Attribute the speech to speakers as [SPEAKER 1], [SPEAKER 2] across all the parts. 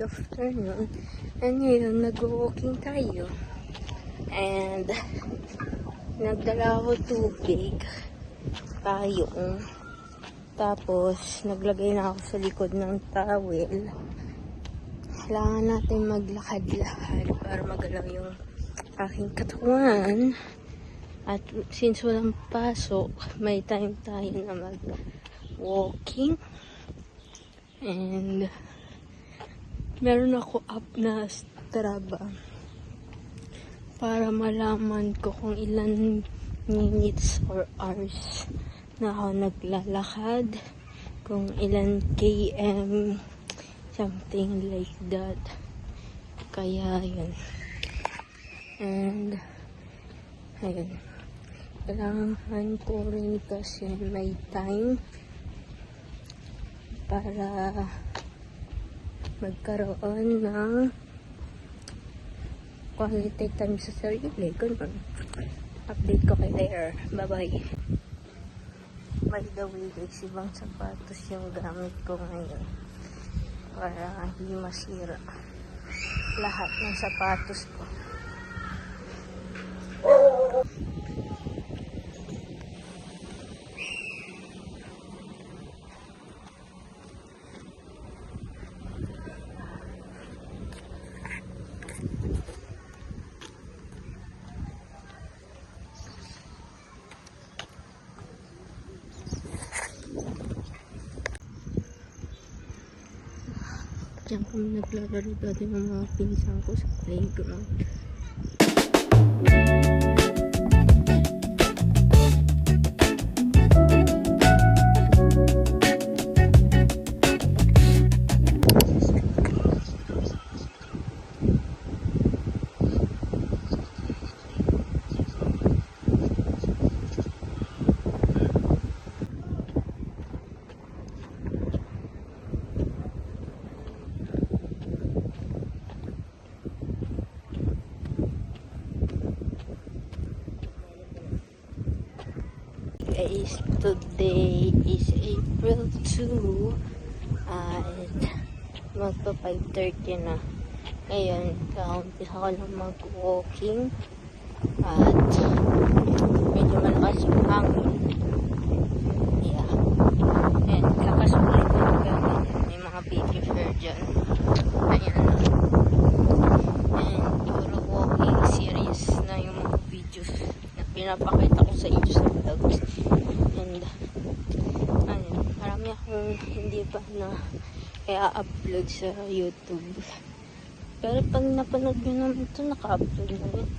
[SPEAKER 1] good afternoon. And ngayon, nag-walking tayo. And, nagdala ako tubig. Payong. Tapos, naglagay na ako sa likod ng towel. Kailangan natin maglakad-lakad para magalaw yung aking katawan. At since walang pasok, may time tayo na mag-walking. And meron ako up na Strava para malaman ko kung ilan minutes or hours na ako naglalakad, kung ilan km, something like that. Kaya yun. And ayun, kailangan ko rin kasi may time para magkaroon ng quality time sa sarili. Ganun. Update ko kayo later. Bye-bye. By the way guys, ibang sapatos yung gamit ko ngayon para hindi masira lahat ng sapatos ko. Diyan kami naglalaro dati ng mga pinsan ko sa playground. Guys, today is April 2 at magpa 5:30 na. Ngayon, kaumpisa ko lang mag-walking at medyo malakas yung hangin. Yeah. And kakasulit ko na gamit. May mga baby fair dyan. Ayan. And puro walking series na yung mga videos na pinapakita ko sa inyo sa vlogs. And marami akong hindi pa na i-upload sa YouTube. Pero pag napanood nyo naman ito, naka-upload na rin.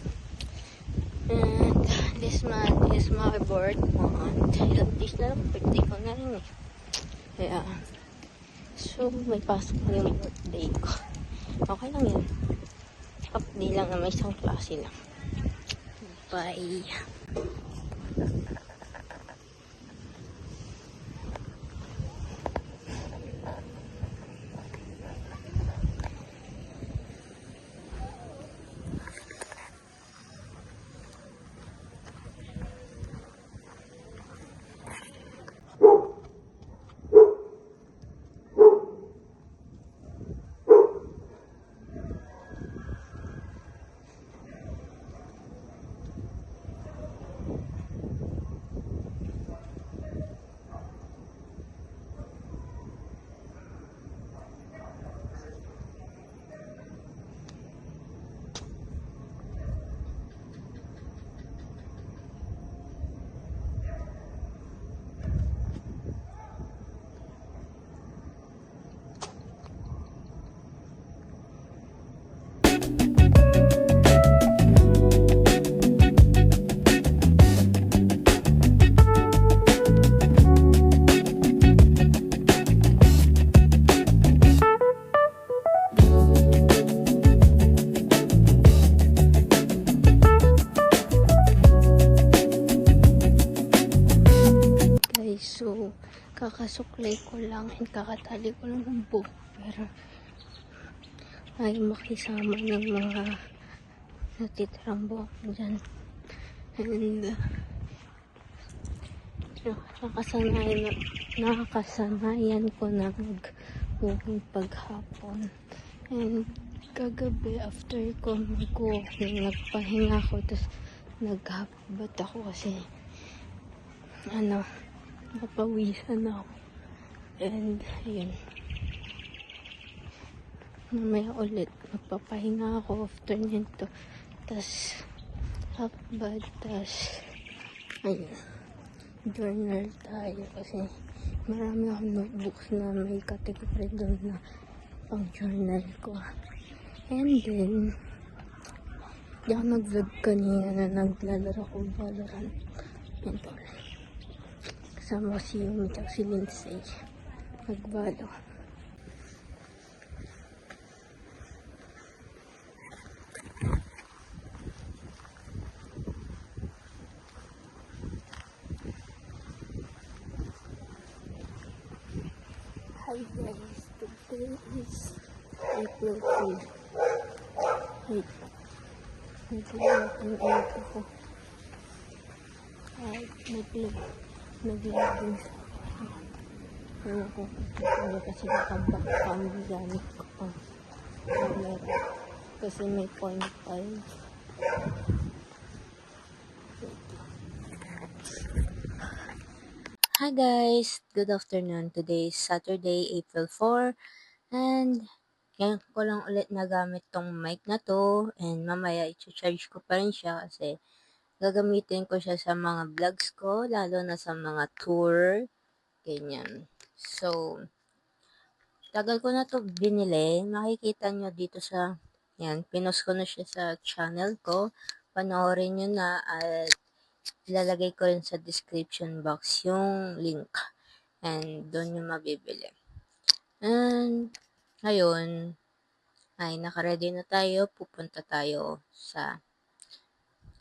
[SPEAKER 1] And this month is my birth month. Ilang days na lang, birthday ko na rin eh. Kaya, so may pasok na yung birthday ko. Okay lang yan. Half day lang na may isang klase lang. Bye. So, kakasuklay ko lang and kakatali ko lang ng buhok. Pero, ay makisama ng mga natitirang buhok dyan. And, nakakasanayan ko na mag-walking paghapon. And kagabi after ko mag-walking, nagpahinga ako, tapos naghabat ako kasi napawisan ako. And ayun, mamaya ulit magpapahinga ako after nito, tas half-bath, tas ayun, journal tayo kasi marami akong notebooks na may category doon na pang journal ko. And then di ako nag-vlog kanina na naglalaro ko Valorant. Yan po, kasama ko si Yumi at si Lindsay nagvalo. Hi guys, today is April 3. Wait, nag-vlog ako. At nag-vlog din sa ano ko kasi nakabak cam gamit ko pang camera kasi may 0.5. Hi guys, good afternoon. Today is Saturday, April 4, and ngayon ko lang ulit nagamit tong mic na to, and mamaya i-charge ko pa rin siya kasi gagamitin ko siya sa mga vlogs ko, lalo na sa mga tour, ganyan. So, tagal ko na to binili. Makikita nyo dito sa, yan, pinost ko na siya sa channel ko. Panoorin nyo na at ilalagay ko rin sa description box yung link. And doon yung mabibili. And, ngayon, ay nakaready na tayo. Pupunta tayo sa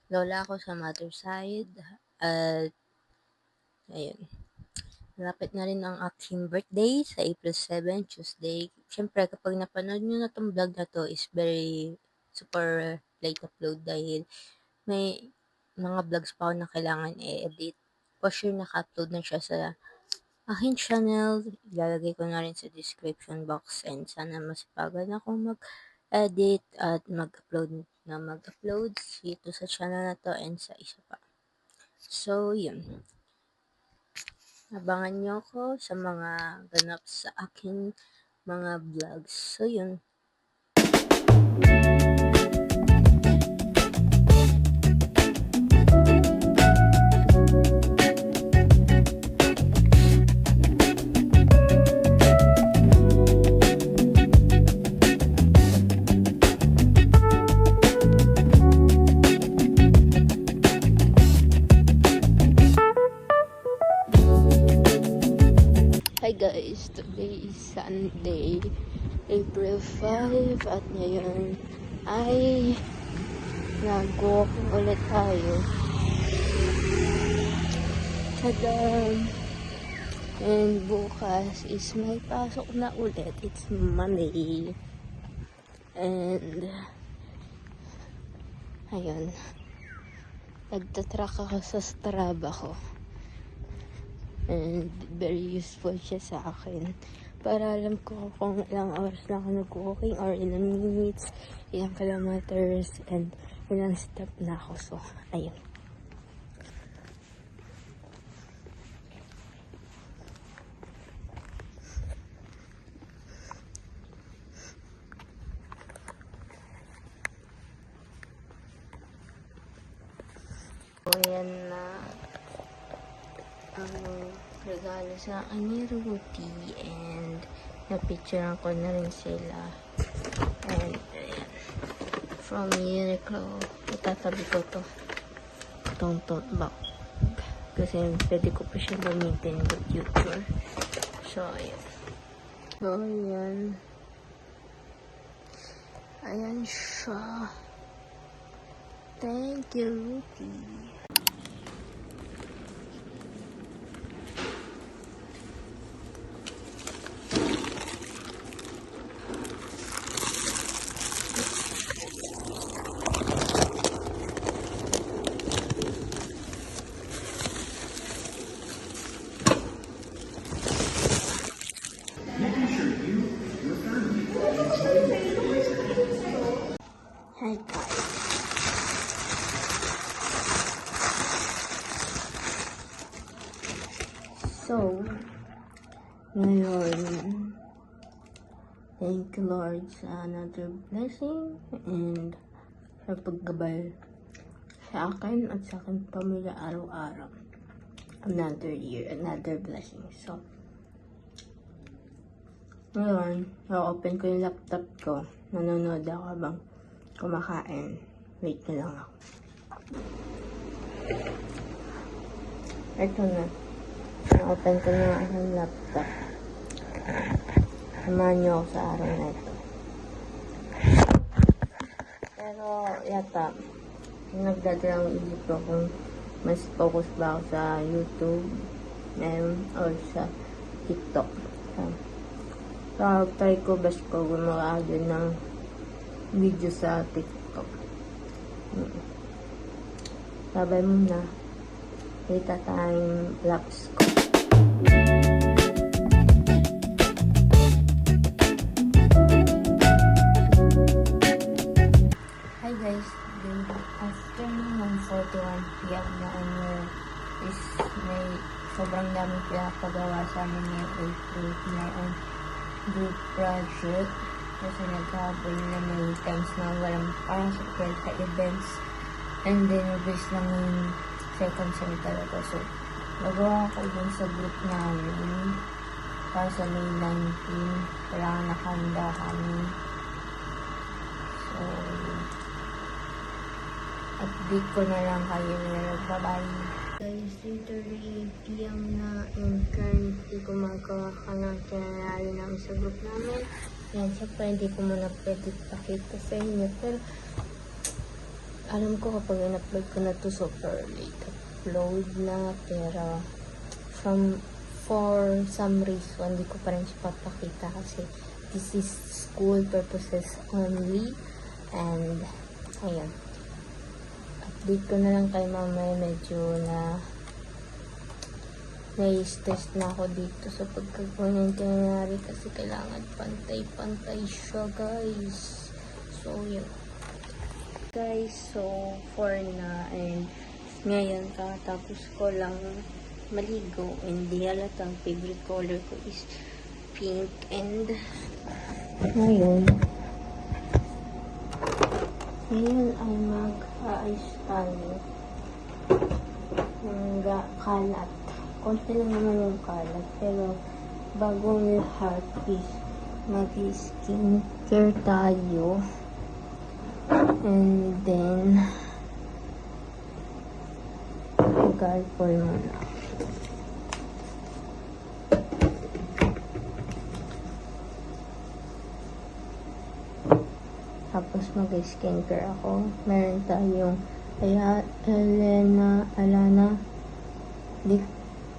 [SPEAKER 1] lola ko sa mother side. At, ayun. Malapit na rin ang aking birthday sa April 7, Tuesday. Siyempre, kapag napanood nyo na itong vlog na to is very super late upload dahil may mga vlogs pa ako na kailangan i-edit. For sure, naka-upload na siya sa aking channel. Ilalagay ko na rin sa description box and sana masipagan ako mag-edit at mag-upload dito sa channel na to and sa isa pa. So, yun. Abangan nyo ako sa mga ganap sa aking mga vlogs. So, yun. Hi guys, today is Sunday, April 5 at ngayon ay nag-walking ulit tayo. Tada! And bukas is may pasok na ulit. It's Monday. And ayun, nagtatrack ako sa Strava ko. And very useful siya sa akin para alam ko kung ilang hours na ako nag-walking or ilang minutes, ilang kilometers, and ilang step na ako. So, ayun. So, ayan na ang regalo sa akin ni Ruti, and napicturean ko na rin sila. And ayan, from Uniqlo, itatabi ko itong tote bag kasi pwede ko pa siya gamitin in the future. So ayan, ayan siya. Thank you, Ruti. Thank you, Lord, sa another blessing and sa paggabay sa akin at sa aking pamilya araw-araw. Another year, another blessing. So, ngayon, open ko yung laptop ko. Nanonood ako habang kumakain. Wait na lang ako. Ito na. Open ko na ang aking laptop. Samahan niyo ako sa araw na ito. Pero, yata, nagdadalang isip ko kung mas focus ba ako sa YouTube or sa TikTok. So, try ko best ko gumawa din ng video sa TikTok. Sabay muna. Kita tayong laps ko. Hi guys, good afternoon, 1:41 PM na is may sobrang daming pinapagawa sa amin ngayong April na ang group project kasi nagkahabol na may times na walang pasok dahil sa events and then obvious lang yung second sem talaga. So, nagawa ko dun sa group namin para sa May 19 kailangan nakahanda kami. So, update ko na lang kayo. Bye-bye. Guys, 3:30 PM na and currently gumagawa ka ng itinerary namin sa group namin. Yan, syempre hindi ko muna pwede pakita sa inyo. Pero, alam ko kapag in-upload ko na to super late upload na. Pero, for some reason, hindi ko pa rin siya papakita kasi this is school purposes only. And, ayan. Update ko na lang kay mamaya, medyo na nai-stress na ako dito sa pagkagawa ng itinerary kasi kailangan pantay-pantay siya, guys. So, yun. Guys, so, for na, and ngayon, kakatapos ko lang maligo, and di halatang favorite color ko is pink, and ngayon ay mag-aayos tayo ng kalat. Konti lang naman yung kalat, pero bagong lahat is mag-skincare tayo. And then mag-alcohol muna. Tapos mag-skincare ako. Meron tayong Alana.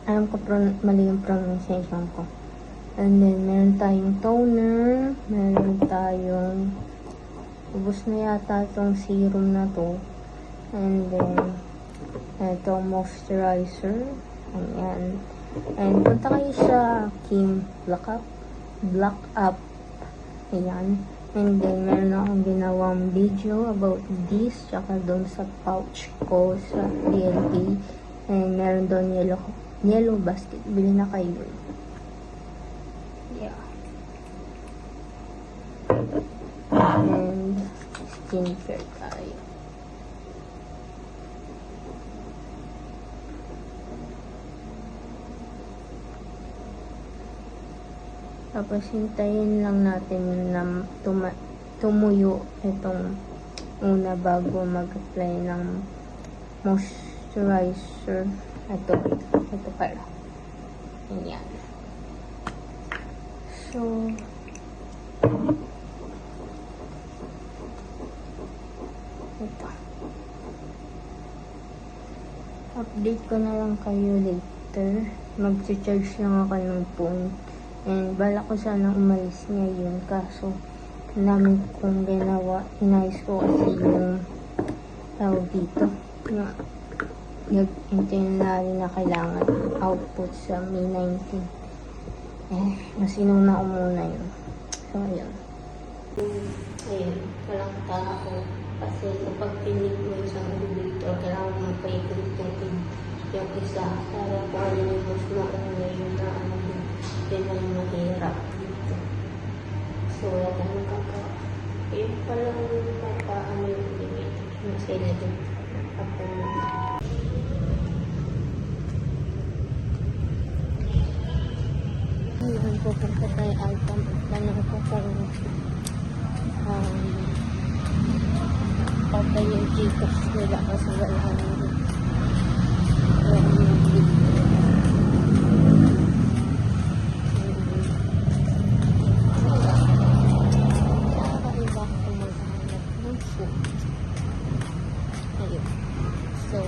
[SPEAKER 1] Alam ko mali yung pronunciation ko. And then, meron tayong toner. Meron tayong ubos na yata itong serum na to. And then, itong moisturizer. Ayan. And punta kayo sa Kim Black Up. Ayan. And then, meron akong ginawang video about this. Tsaka doon sa pouch ko sa DLA. And meron doon yellow basket. Bili na kayo. Yeah. And skincare tayo. Tapos hintayin lang natin na tumuyo itong una bago mag-apply ng moisturizer. Ito pala. Ayan. So, ito. Update ko na lang kayo later. Mag-charge lang ako ng phone. And bala ko sana umalis ngayon. Kaso, namin kong ginawa. Inayos ko kasi yung tawag dito. Nag-itinerary na kailangan output sa May 19. Mas inuna ko muna yun. So, ayun. Ayun, walang tao. Kasi kapag pinig mo isang elevator, kailangan mo paikot yung isa. Para kung ano yung mas mauna yun na ano yun. Yun ang mahirap dito. So, wala tayong gagawa. Yun palang ano yung limit. Mas 11 after ngayon, pupunta tayo Altam. Tanong ko kung patay yung Gcash nila kasi walang nakakaiba ko maghanap ng food. Ayun. So,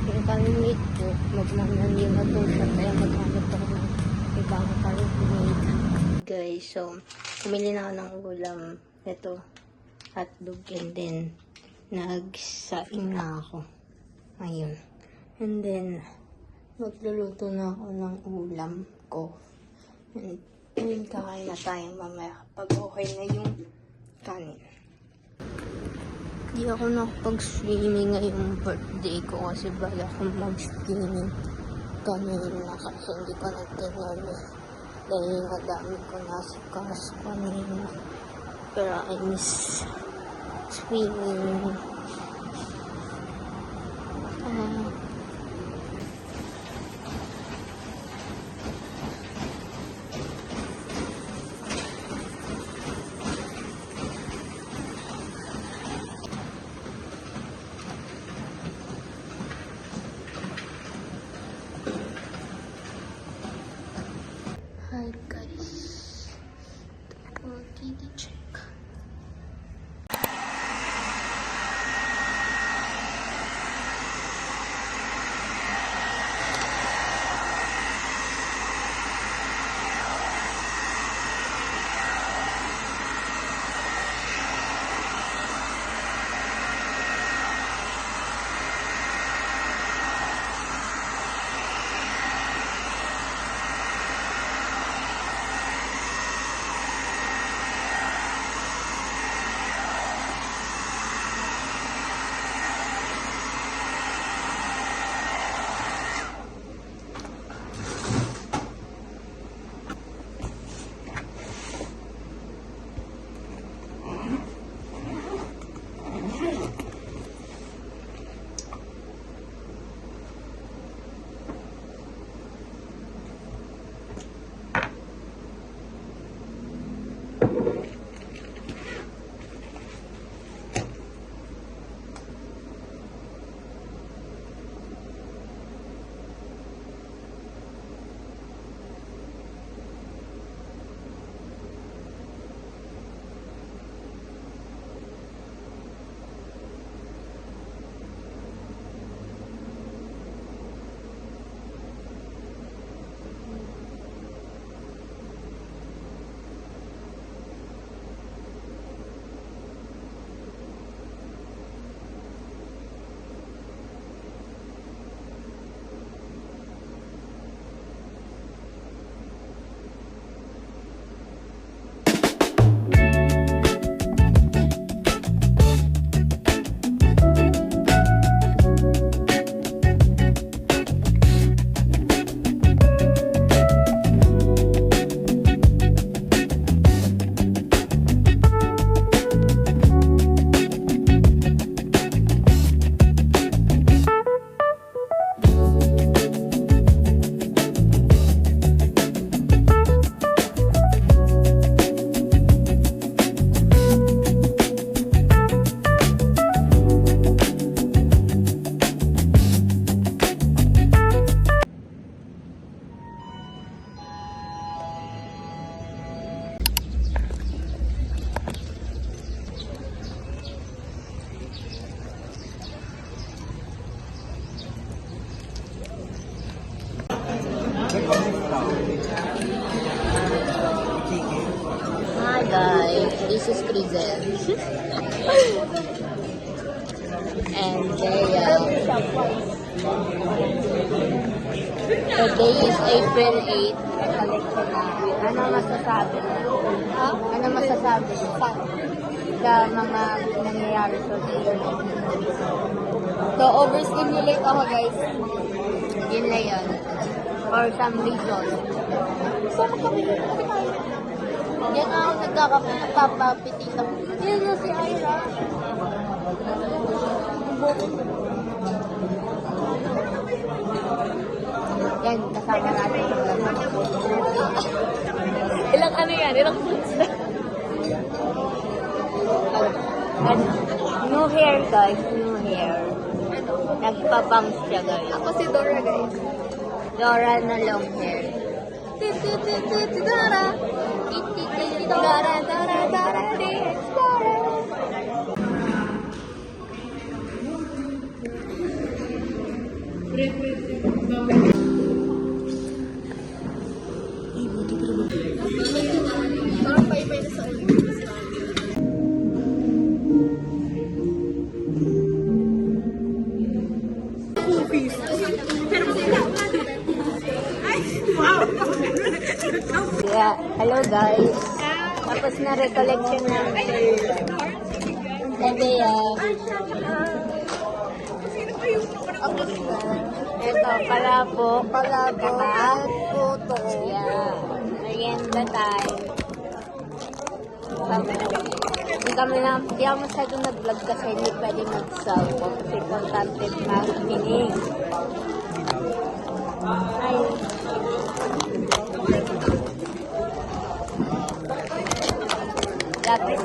[SPEAKER 1] yung kalimate ko, magmamali na ito kaya maghanap ako ng ibang kalimate. Guys, so, pumili na ako ng ulam. Ito, hotdog, and then, nagsaing na ako. Ayun. And then, magluluto na ako ng ulam ko. And then, kakain na tayo mamaya pag okay na yung kanin. Di ako nakapag-swimming ngayong birthday ko kasi bala akong mag-swimming kanina kasi hindi ko nagtinala. Dahil madami ko nasa kaso kanina. Pero I miss swimming. Hi guys, TD check. Hi guys, this is Crizel. And today is April 8. Ano masasabi mo? Ano masasabi mo sa mga nangyayari sa season? So, overstimulate ako guys. Yun na yun. For some reason. So, Yan ako nagkakapapapititan ako. Yan na si Ira. Yan, kasama natin. Ilang ano yan? Ilang fruits na? New hair, guys. New hair. Nagpabangs siya, guys.
[SPEAKER 2] Ako si Dora, guys.
[SPEAKER 1] Dora na long hair.
[SPEAKER 2] Dora! Dora, Dora, Dora, the Explorer! Parang pay-pay na sa ulit.
[SPEAKER 1] Yeah, hello guys. Tapos na recollection namin. Ebe, ito, palabok.
[SPEAKER 2] Palabok at puto.
[SPEAKER 1] Yeah, merienda time. Hindi kami na, hindi ako masyado nag-vlog kasi hindi pwede mag-saw kasi importante makinig. Ay. Lapit.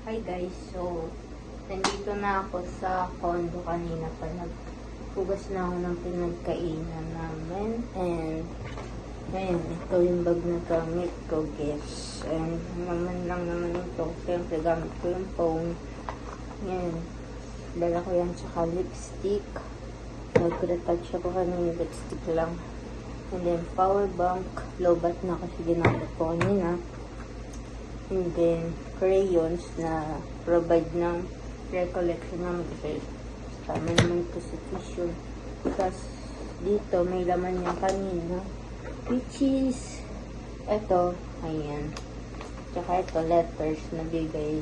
[SPEAKER 1] Hi guys, so nandito na ako sa condo kanina pa. Naghugas na ako ng pinagkainan namin and ngayon, ito yung bag na gamit ko, guys. And naman lang naman ito. Siyempre, gamit ko yung phone. Ngayon, dala ko yan tsaka lipstick. Nag-retouch ako kanina, lipstick lang. And then, power bank. Low-bat na kasi ginamit ko kanina. And then, crayons na provide ng recollection naman kasi tama naman ito sa tissue. Tapos, dito, may laman yung kanina. Which is, ito, ayan. Tsaka ito, letters na bigay.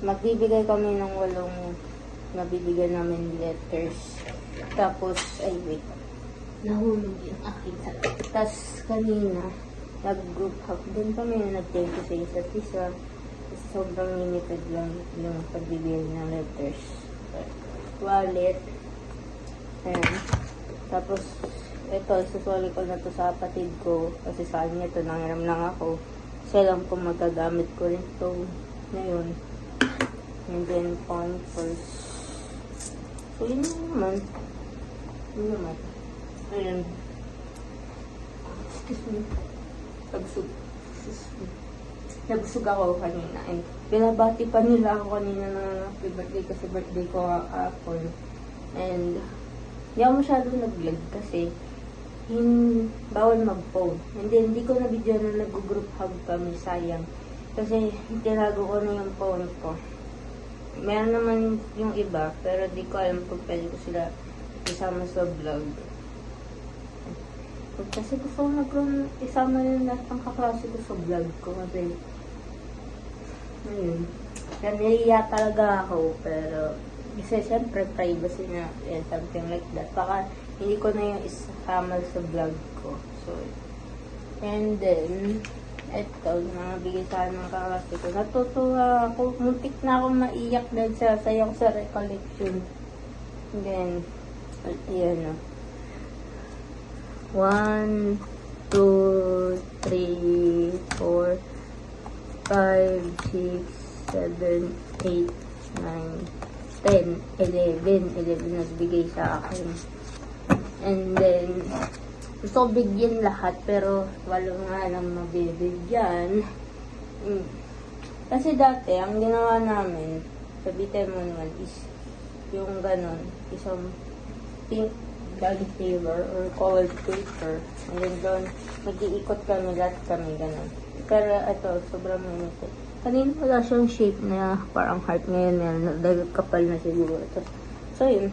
[SPEAKER 1] Magbibigay kami ng 8 nabibigyan namin letters. Tapos, ay wait, nahulog yung aking salat. Tapos, kanina, nag-group hug din kami na nag-thank you sa isa't isa. Sobrang limited lang yung pagbibigay ng letters. Wallet. Ayan. Tapos, ito, susuli ko na to sa kapatid ko. Kasi sa kanya ito, nangiram lang ako. Kasi alam ko magagamit ko rin ito ngayon. And then, Pampers. So, yun naman. Yun naman. Ayan. Excuse me. Nagsug ako kanina. And binabati pa nila ako kanina na happy birthday kasi birthday ko kahapon. And hindi ako masyadong nag-vlog kasi bawal mag-phone. And then, hindi ko na video na nag-group hug kami, sayang. Kasi tinago ko na yung phone ko. Meron naman yung iba, pero di ko alam kung pwede ko sila isama sa vlog. Kasi gusto ko isama na lahat ng kaklase ko sa vlog ko. Kasi, ayun. Naniya talaga ako, pero kasi siyempre privacy na and something like that. Baka hindi ko na yung isama sa vlog ko. So, and then, eto, nabigay sa akin ng kaklase ko. Natutuwa ako. Muntik na ako maiyak dahil sa saya ko sa recollection. And then, ayan o. 1, 2, 3, 4, 5, 6, 7, 8, 9, 10, 11 nagbigay sa akin. And then, gusto ko bigyan lahat, pero wala nga lang mabibigyan. Kasi dati, ang ginawa namin sa Bitemon 1 is yung ganon, isang pink bag tailor or colored paper. And then doon, mag-iikot kami, lahat kami, ganon. Pero ito, sobrang limited. Kanina wala siyang shape na parang heart, ngayon yan, dahil kapal na siguro ito. So yun.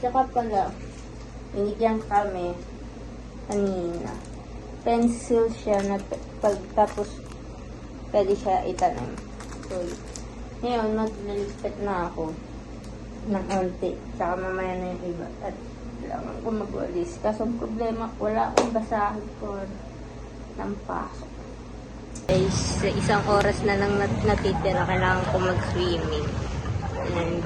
[SPEAKER 1] Tsaka pala, binigyan kami kanina. Pencil siya na tapos pwede siya itanim. So, ngayon, maglilipat na ako ng onti. Tsaka mamaya na yung iba. At kailangan ko mag-walis. Kaso problema, wala akong basahan ko ng pasok. Guys, sa isang oras na lang natitira, kailangan ko mag-swimming. And,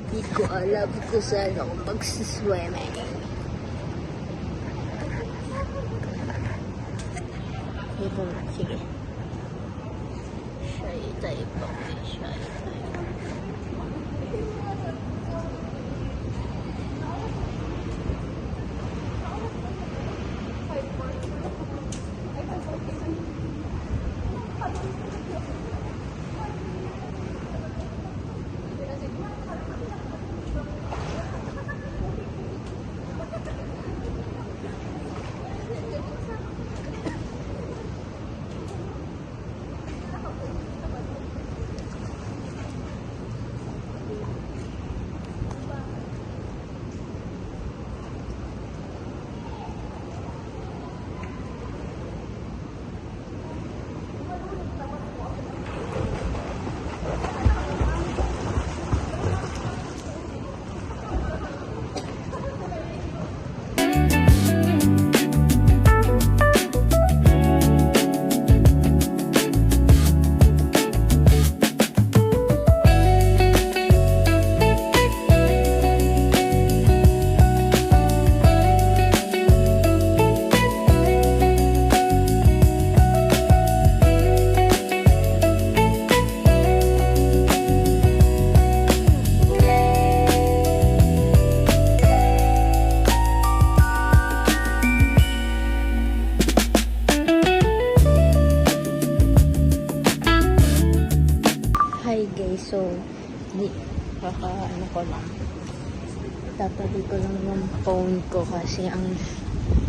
[SPEAKER 1] hindi ko alam kung saan ako mag-swimming. Ito na, sige. Shy type ako, shy type. Hi guys, so ano ko lang, tatabi ko lang yung phone ko kasi ang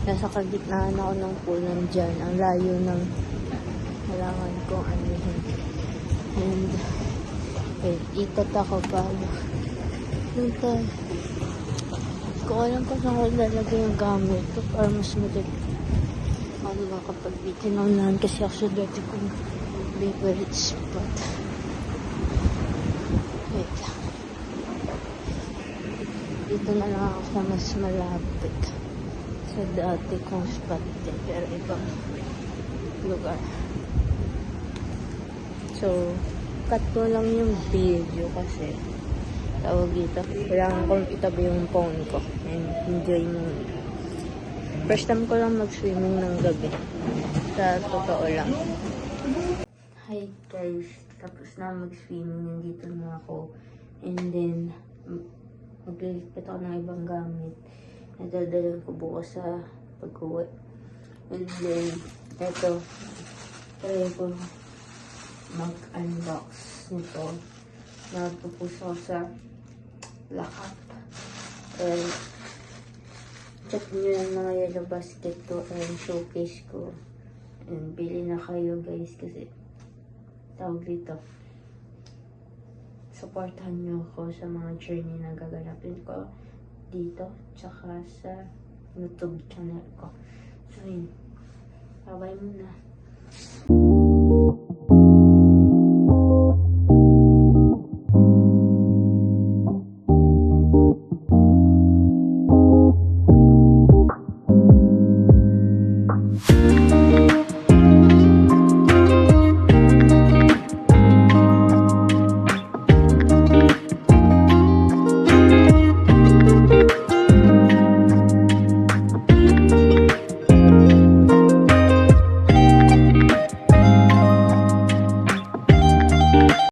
[SPEAKER 1] nasa kagitnaan ako ng pool nandyan, ang layo ng kailangan kong anuhin. And wait, ikot ako pa ito, ko alam pa saan ko lalagay yung gamit ko para mas madali ako makapag-video na unahan kasi ako sa dati kong favorite spot. Wait lang. Dito na lang ako sa mas malapit sa dati kong spot din, pero ibang lugar. So, cut ko lang yung video kasi tawag dito. Kailangan kong itabi yung phone ko and enjoy muna. First time ko lang mag-swimming ng gabi. Sa totoo lang. Hi guys, tapos na mag-swimming, nandito na ako. And then, maglilipat ako ng ibang gamit. Nadadala ko bukas sa pag-uwi. And then, eto, try ko mag-unbox nito. Nagpupus ako sa lahat. And, check nyo yung mga yellow basket ko and showcase ko. And, bili na kayo guys kasi tawag dito. Supportahan nyo ako sa mga journey na gaganapin ko dito, tsaka sa YouTube channel ko. So, yun. Bye-bye muna.